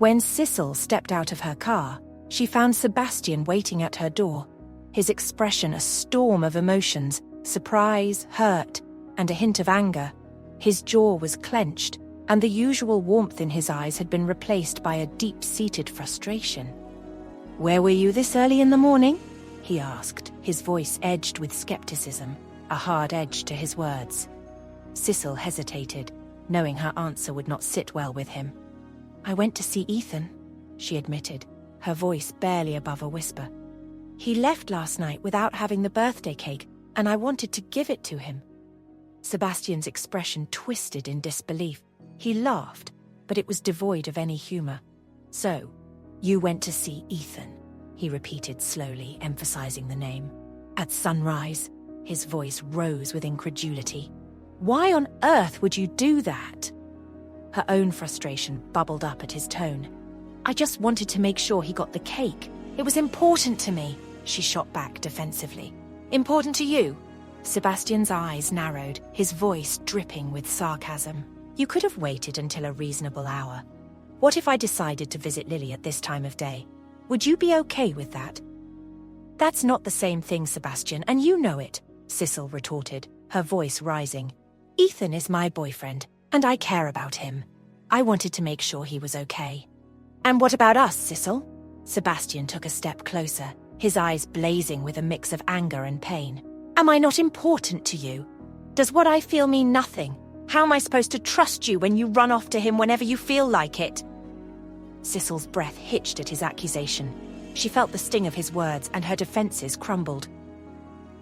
When Sicil stepped out of her car, she found Sebastian waiting at her door, his expression a storm of emotions, surprise, hurt, and a hint of anger. His jaw was clenched, and the usual warmth in his eyes had been replaced by a deep-seated frustration. "Where were you this early in the morning?" he asked, his voice edged with skepticism, a hard edge to his words. Sicil hesitated, knowing her answer would not sit well with him. "I went to see Ethan," she admitted, her voice barely above a whisper. "He left last night without having the birthday cake, and I wanted to give it to him." Sebastian's expression twisted in disbelief. He laughed, but it was devoid of any humor. "So, you went to see Ethan," he repeated slowly, emphasizing the name. "At sunrise?" His voice rose with incredulity. "Why on earth would you do that?" Her own frustration bubbled up at his tone. "I just wanted to make sure he got the cake. It was important to me," she shot back defensively. "Important to you?" Sebastian's eyes narrowed, his voice dripping with sarcasm. "You could have waited until a reasonable hour. What if I decided to visit Lily at this time of day? Would you be okay with that?" "That's not the same thing, Sebastian, and you know it," Sicil retorted, her voice rising. "Ethan is my boyfriend, and I care about him. I wanted to make sure he was okay." "And what about us, Sicil?" Sebastian took a step closer, his eyes blazing with a mix of anger and pain. "Am I not important to you? Does what I feel mean nothing? How am I supposed to trust you when you run off to him whenever you feel like it?" Sicil's breath hitched at his accusation. She felt the sting of his words, and her defenses crumbled.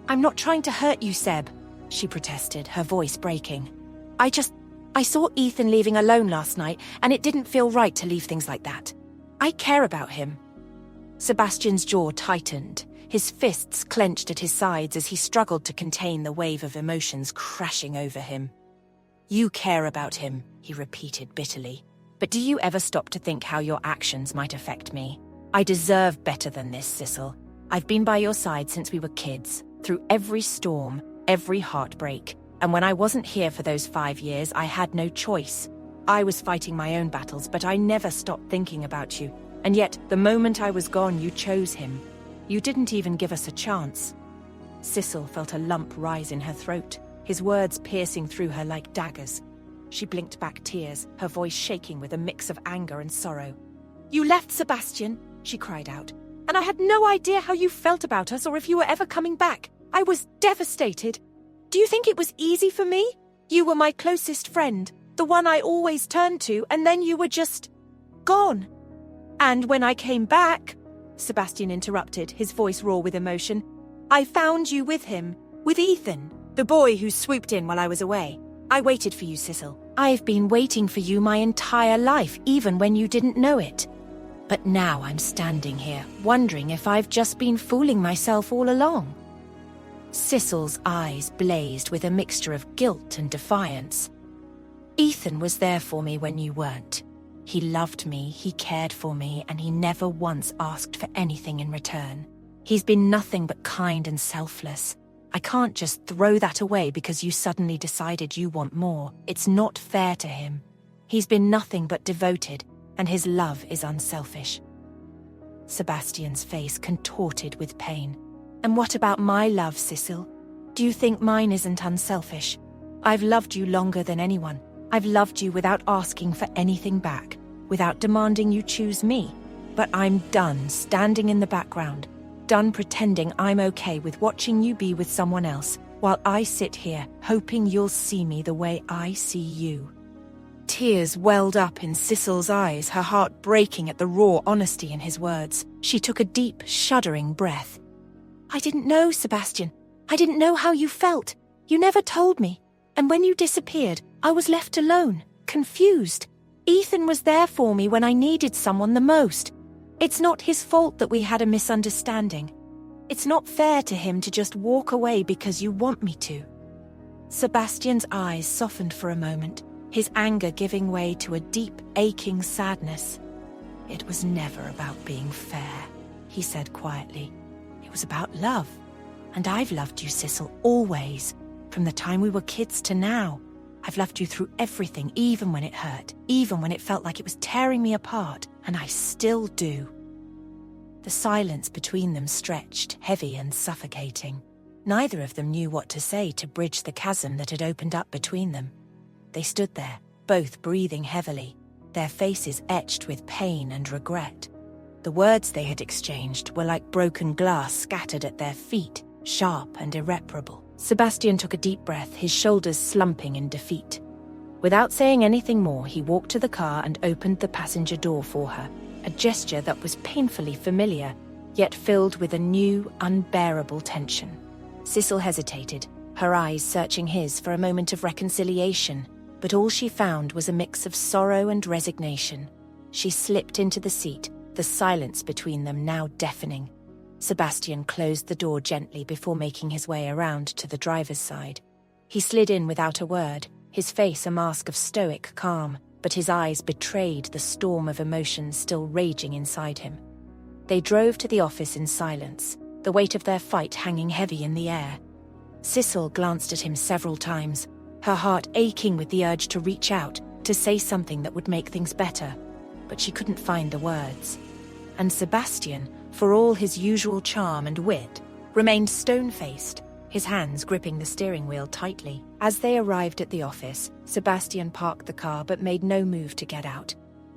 "I'm not trying to hurt you, Seb," she protested, her voice breaking. I saw Ethan leaving alone last night, and it didn't feel right to leave things like that. I care about him." Sebastian's jaw tightened, his fists clenched at his sides as he struggled to contain the wave of emotions crashing over him. "You care about him," he repeated bitterly. "But do you ever stop to think how your actions might affect me? I deserve better than this, Sicil. I've been by your side since we were kids, through every storm, every heartbreak. And when I wasn't here for those 5 years, I had no choice. I was fighting my own battles, but I never stopped thinking about you. And yet, the moment I was gone, you chose him. You didn't even give us a chance." Sicil felt a lump rise in her throat, his words piercing through her like daggers. She blinked back tears, her voice shaking with a mix of anger and sorrow. "You left, Sebastian," she cried out, "and I had no idea how you felt about us or if you were ever coming back. I was devastated. Do you think it was easy for me? You were my closest friend, the one I always turned to, and then you were just gone. And when I came back," Sebastian interrupted, his voice raw with emotion, "I found you with him, with Ethan, the boy who swooped in while I was away. I waited for you, Sicil. I've been waiting for you my entire life, even when you didn't know it. But now I'm standing here, wondering if I've just been fooling myself all along." Sicil's eyes blazed with a mixture of guilt and defiance. "Ethan was there for me when you weren't. He loved me, he cared for me, and he never once asked for anything in return. He's been nothing but kind and selfless. I can't just throw that away because you suddenly decided you want more. It's not fair to him. He's been nothing but devoted, and his love is unselfish." Sebastian's face contorted with pain. "And what about my love, Sicil? Do you think mine isn't unselfish? I've loved you longer than anyone. I've loved you without asking for anything back, without demanding you choose me. But I'm done standing in the background, done pretending I'm okay with watching you be with someone else, while I sit here hoping you'll see me the way I see you." Tears welled up in Sicil's eyes, her heart breaking at the raw honesty in his words. She took a deep, shuddering breath. "I didn't know, Sebastian. I didn't know how you felt. You never told me. And when you disappeared, I was left alone, confused. Ethan was there for me when I needed someone the most. It's not his fault that we had a misunderstanding. It's not fair to him to just walk away because you want me to." Sebastian's eyes softened for a moment, his anger giving way to a deep, aching sadness. "It was never about being fair," he said quietly. "It was about love. And I've loved you, Sicil, always. From the time we were kids to now. I've loved you through everything, even when it hurt, even when it felt like it was tearing me apart. and I still do." The silence between them stretched, heavy and suffocating. Neither of them knew what to say to bridge the chasm that had opened up between them. They stood there, both breathing heavily, their faces etched with pain and regret. The words they had exchanged were like broken glass scattered at their feet, sharp and irreparable. Sebastian took a deep breath, his shoulders slumping in defeat. Without saying anything more, he walked to the car and opened the passenger door for her, a gesture that was painfully familiar, yet filled with a new, unbearable tension. Sicil hesitated, her eyes searching his for a moment of reconciliation, but all she found was a mix of sorrow and resignation. She slipped into the seat, the silence between them now deafening. Sebastian closed the door gently before making his way around to the driver's side. He slid in without a word, his face a mask of stoic calm, but his eyes betrayed the storm of emotions still raging inside him. They drove to the office in silence, the weight of their fight hanging heavy in the air. Sicil glanced at him several times, her heart aching with the urge to reach out, to say something that would make things better, but she couldn't find the words. And Sebastian, for all his usual charm and wit, remained stone-faced, his hands gripping the steering wheel tightly. As they arrived at the office, Sebastian parked the car but made no move to get out.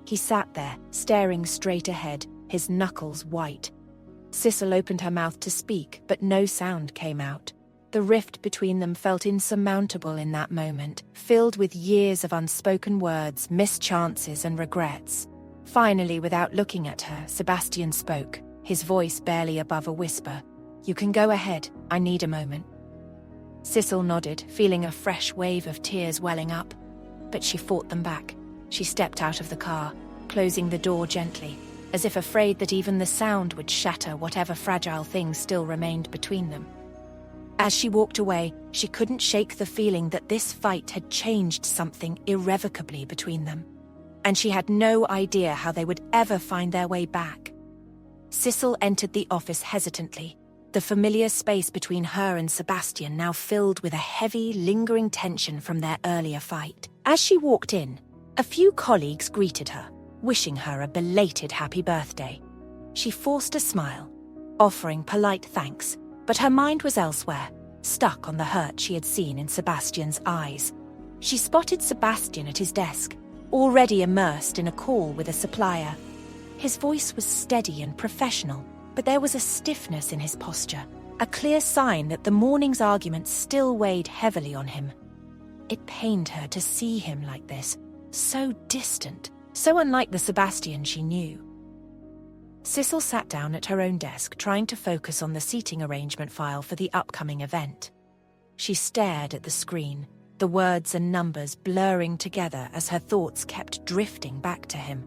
He sat there, staring straight ahead, his knuckles white. Sicil opened her mouth to speak, but no sound came out. The rift between them felt insurmountable in that moment, filled with years of unspoken words, missed chances and regrets. Finally, without looking at her, Sebastian spoke, his voice barely above a whisper. "You can go ahead, I need a moment." Sicil nodded, feeling a fresh wave of tears welling up. But she fought them back. She stepped out of the car, closing the door gently, as if afraid that even the sound would shatter whatever fragile things still remained between them. As she walked away, she couldn't shake the feeling that this fight had changed something irrevocably between them. And she had no idea how they would ever find their way back. Sicil entered the office hesitantly, the familiar space between her and Sebastian now filled with a heavy, lingering tension from their earlier fight. As she walked in, a few colleagues greeted her, wishing her a belated happy birthday. She forced a smile, offering polite thanks, but her mind was elsewhere, stuck on the hurt she had seen in Sebastian's eyes. She spotted Sebastian at his desk, already immersed in a call with a supplier. His voice was steady and professional, but there was a stiffness in his posture, a clear sign that the morning's argument still weighed heavily on him. It pained her to see him like this, so distant, so unlike the Sebastian she knew. Sicil sat down at her own desk, trying to focus on the seating arrangement file for the upcoming event. She stared at the screen, the words and numbers blurring together as her thoughts kept drifting back to him.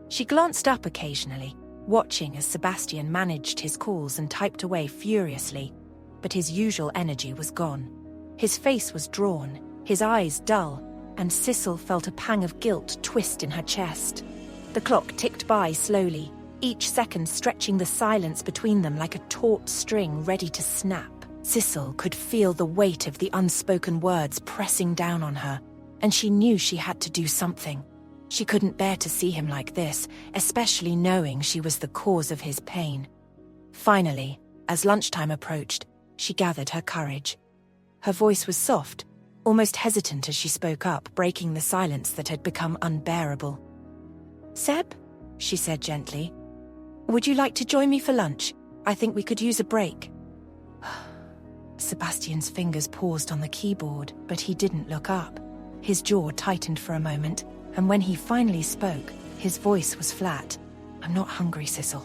She glanced up occasionally, watching as Sebastian managed his calls and typed away furiously, but his usual energy was gone. His face was drawn, his eyes dull, and Sicil felt a pang of guilt twist in her chest. The clock ticked by slowly, each second stretching the silence between them like a taut string ready to snap. Sicil could feel the weight of the unspoken words pressing down on her, and she knew she had to do something. She couldn't bear to see him like this, especially knowing she was the cause of his pain. Finally, as lunchtime approached, she gathered her courage. Her voice was soft, almost hesitant as she spoke up, breaking the silence that had become unbearable. "Seb," she said gently, "would you like to join me for lunch? I think we could use a break." Sebastian's fingers paused on the keyboard, but he didn't look up. His jaw tightened for a moment, and when he finally spoke, his voice was flat. "I'm not hungry, Sicil.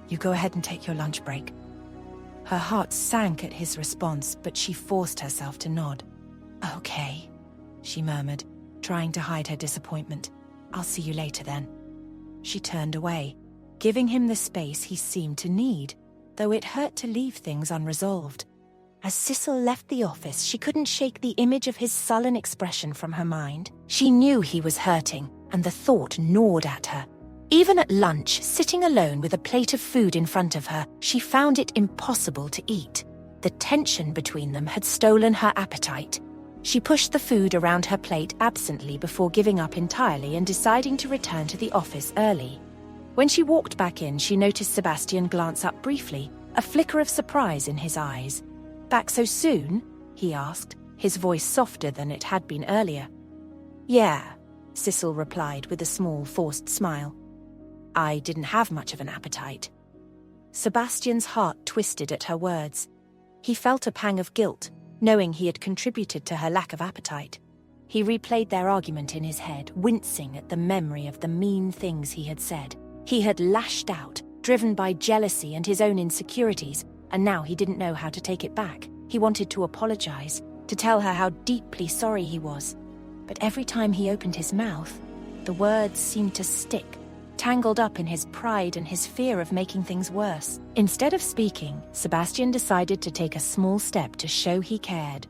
You go ahead and take your lunch break." Her heart sank at his response, but she forced herself to nod. "Okay," she murmured, trying to hide her disappointment. "I'll see you later then." She turned away, giving him the space he seemed to need, though it hurt to leave things unresolved. As Sicil left the office, she couldn't shake the image of his sullen expression from her mind. She knew he was hurting, and the thought gnawed at her. Even at lunch, sitting alone with a plate of food in front of her, she found it impossible to eat. The tension between them had stolen her appetite. She pushed the food around her plate absently before giving up entirely and deciding to return to the office early. When she walked back in, she noticed Sebastian glance up briefly, a flicker of surprise in his eyes. "Back so soon?" he asked, his voice softer than it had been earlier. "Yeah," Sicil replied with a small, forced smile. "I didn't have much of an appetite." Sebastian's heart twisted at her words. He felt a pang of guilt, knowing he had contributed to her lack of appetite. He replayed their argument in his head, wincing at the memory of the mean things he had said. He had lashed out, driven by jealousy and his own insecurities, and now he didn't know how to take it back. He wanted to apologize, to tell her how deeply sorry he was. But every time he opened his mouth, the words seemed to stick, tangled up in his pride and his fear of making things worse. Instead of speaking, Sebastian decided to take a small step to show he cared.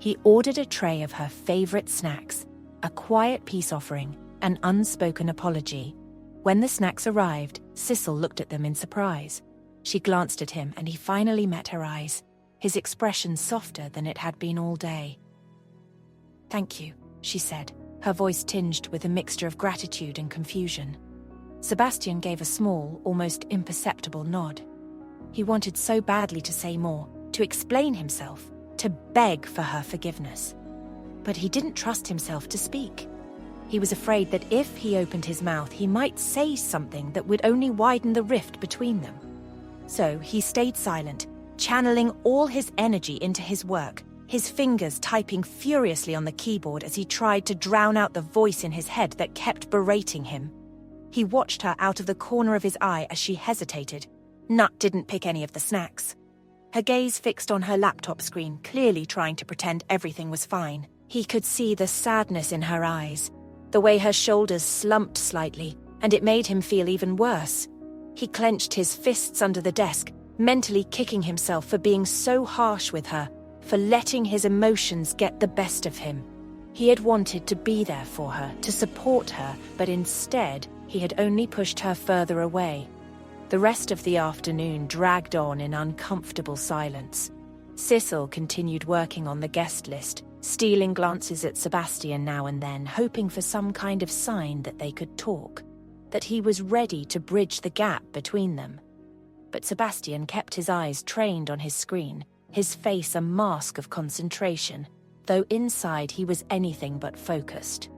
He ordered a tray of her favorite snacks, a quiet peace offering, an unspoken apology. When the snacks arrived, Sicil looked at them in surprise. She glanced at him and he finally met her eyes, his expression softer than it had been all day. "Thank you," she said, her voice tinged with a mixture of gratitude and confusion. Sebastian gave a small, almost imperceptible nod. He wanted so badly to say more, to explain himself, to beg for her forgiveness. But he didn't trust himself to speak. He was afraid that if he opened his mouth, he might say something that would only widen the rift between them. So he stayed silent, channeling all his energy into his work, his fingers typing furiously on the keyboard as he tried to drown out the voice in his head that kept berating him. He watched her out of the corner of his eye as she hesitated. Nut didn't pick any of the snacks. Her gaze fixed on her laptop screen, clearly trying to pretend everything was fine. He could see the sadness in her eyes, the way her shoulders slumped slightly, and it made him feel even worse. He clenched his fists under the desk, mentally kicking himself for being so harsh with her, for letting his emotions get the best of him. He had wanted to be there for her, to support her, but instead, he had only pushed her further away. The rest of the afternoon dragged on in uncomfortable silence. Sicil continued working on the guest list, stealing glances at Sebastian now and then, hoping for some kind of sign that they could talk, that he was ready to bridge the gap between them. But Sebastian kept his eyes trained on his screen, his face a mask of concentration, though inside he was anything but focused.